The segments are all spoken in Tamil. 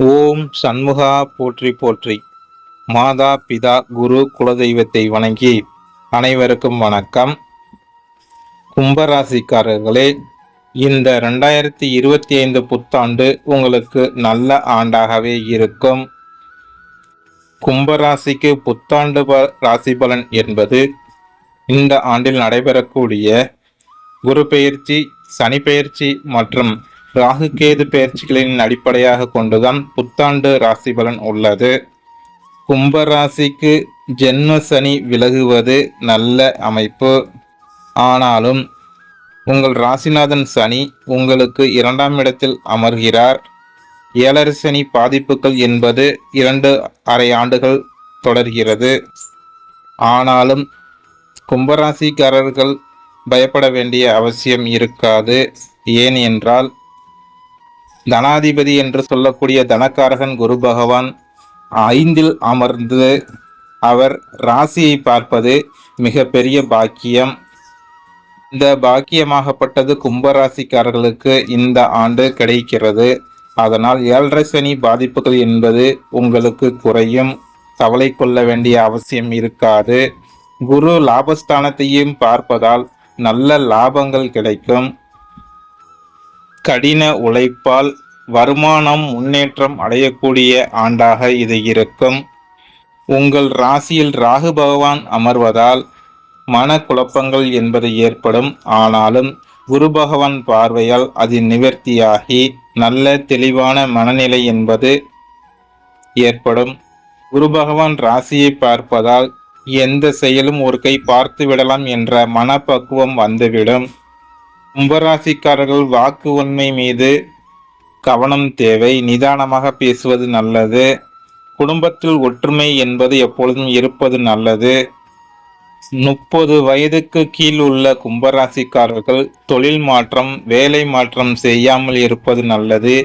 ஓம் சண்முகா போற்றி போற்றி. மாதா பிதா குரு குலதெய்வத்தை வணங்கி அனைவருக்கும் வணக்கம். கும்பராசிக்காரர்களே, இந்த 2025 புத்தாண்டு உங்களுக்கு நல்ல ஆண்டாகவே இருக்கும். கும்பராசிக்கு புத்தாண்டு ராசி பலன் என்பது இந்த ஆண்டில் நடைபெறக்கூடிய குரு பெயர்ச்சி, சனி பெயர்ச்சி மற்றும் ராகு கேது பெயர்ச்சிகளின் அடிப்படையாக கொண்டுதான் புத்தாண்டு ராசி பலன் உள்ளது. கும்பராசிக்கு ஜென்ம சனி விலகுவது நல்ல அமைப்பு. ஆனாலும் உங்கள் ராசிநாதன் சனி உங்களுக்கு 2ஆம் இடத்தில் அமர்கிறார். 7.5 சனி பாதிப்புகள் என்பது 2.5 ஆண்டுகள் தொடர்கிறது. ஆனாலும் கும்பராசிக்காரர்கள் பயப்பட வேண்டிய அவசியம் இருக்காது. ஏன் என்றால், தனாதிபதி என்று சொல்லக்கூடிய தனக்காரகன் குரு பகவான் 5ல் அமர்ந்து அவர் ராசியை பார்ப்பது மிக பெரிய பாக்கியம். இந்த பாக்கியமாகப்பட்டது கும்பராசிக்காரர்களுக்கு இந்த ஆண்டு கிடைக்கிறது. அதனால் 7.5 சனி பாதிப்புகள் என்பது உங்களுக்கு குறையும். கவலை கொள்ள வேண்டிய அவசியம் இருக்காது. குரு லாபஸ்தானத்தையும் பார்ப்பதால் நல்ல லாபங்கள் கிடைக்கும். கடின உழைப்பால் வருமானம் முன்னேற்றம் அடையக்கூடிய ஆண்டாக இது இருக்கும். உங்கள் ராசியில் ராகு பகவான் அமர்வதால் மனக்குழப்பங்கள் என்பது ஏற்படும். ஆனாலும் குரு பகவான் பார்வையால் அது நிவர்த்தியாகி நல்ல தெளிவான மனநிலை என்பது ஏற்படும். குரு பகவான் ராசியை பார்ப்பதால் எந்த செயலும் ஒரு கை பார்த்து விடலாம் என்ற மனப்பக்குவம் வந்துவிடும். கும்பராசிக்காரர்கள் வாக்கு உண்மை மீது கவனம் தேவை. நிதானமாக பேசுவது நல்லது. குடும்பத்தில் ஒற்றுமை என்பது எப்பொழுதும் இருப்பது நல்லது. 30 வயதுக்கு கீழ் உள்ள கும்பராசிக்காரர்கள் தொழில் மாற்றம், வேலை மாற்றம் செய்யாமல் இருப்பது நல்லது.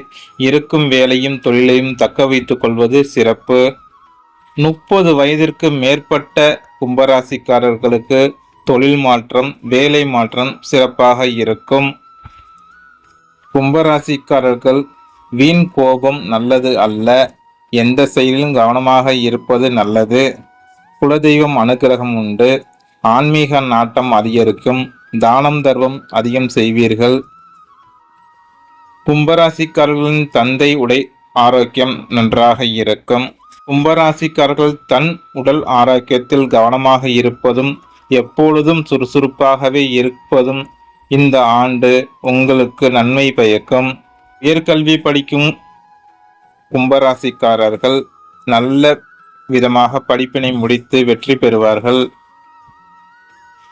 இருக்கும் வேலையும் தொழிலையும் தக்க வைத்துக் கொள்வது சிறப்பு. 30 வயதிற்கு மேற்பட்ட கும்பராசிக்காரர்களுக்கு தொழில் மாற்றம், வேலை மாற்றம் சிறப்பாக இருக்கும். கும்பராசிக்காரர்கள் வீண் கோபம் நல்லது அல்ல. எந்த செயலிலும் கவனமாக இருப்பது நல்லது. குலதெய்வம் அனுகிரகம் உண்டு. ஆன்மீக நாட்டம் அதிகரிக்கும். தானம் தர்மம் அதிகம் செய்வீர்கள். கும்பராசிக்காரர்களின் தந்தை உடல் ஆரோக்கியம் நன்றாக இருக்கும். கும்பராசிக்காரர்கள் தன் உடல் ஆரோக்கியத்தில் கவனமாக இருப்பதும் எப்பொழுதும் சுறுசுறுப்பாகவே இருப்பதும் இந்த ஆண்டு உங்களுக்கு நன்மை பயக்கும். உயர்கல்வி படிக்கும் கும்பராசிக்காரர்கள் நல்ல விதமாக படிப்பினை முடித்து வெற்றி பெறுவார்கள்.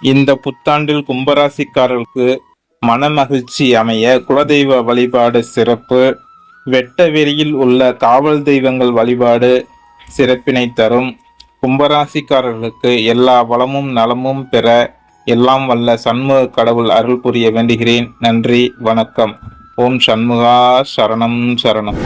இந்த புத்தாண்டில் கும்பராசிக்காரர்களுக்கு மனமகிழ்ச்சி அமைய குலதெய்வ வழிபாடு சிறப்பு. வெட்ட வெளியில் உள்ள காவல் தெய்வங்கள் வழிபாடு சிறப்பினை தரும். கும்பராசிக்காரர்களுக்கு எல்லா வளமும் நலமும் பெற எல்லாம் வல்ல சண்முக கடவுள் அருள் புரிய வேண்டுகிறேன். நன்றி, வணக்கம். ஓம் சண்முகா சரணம் சரணம்.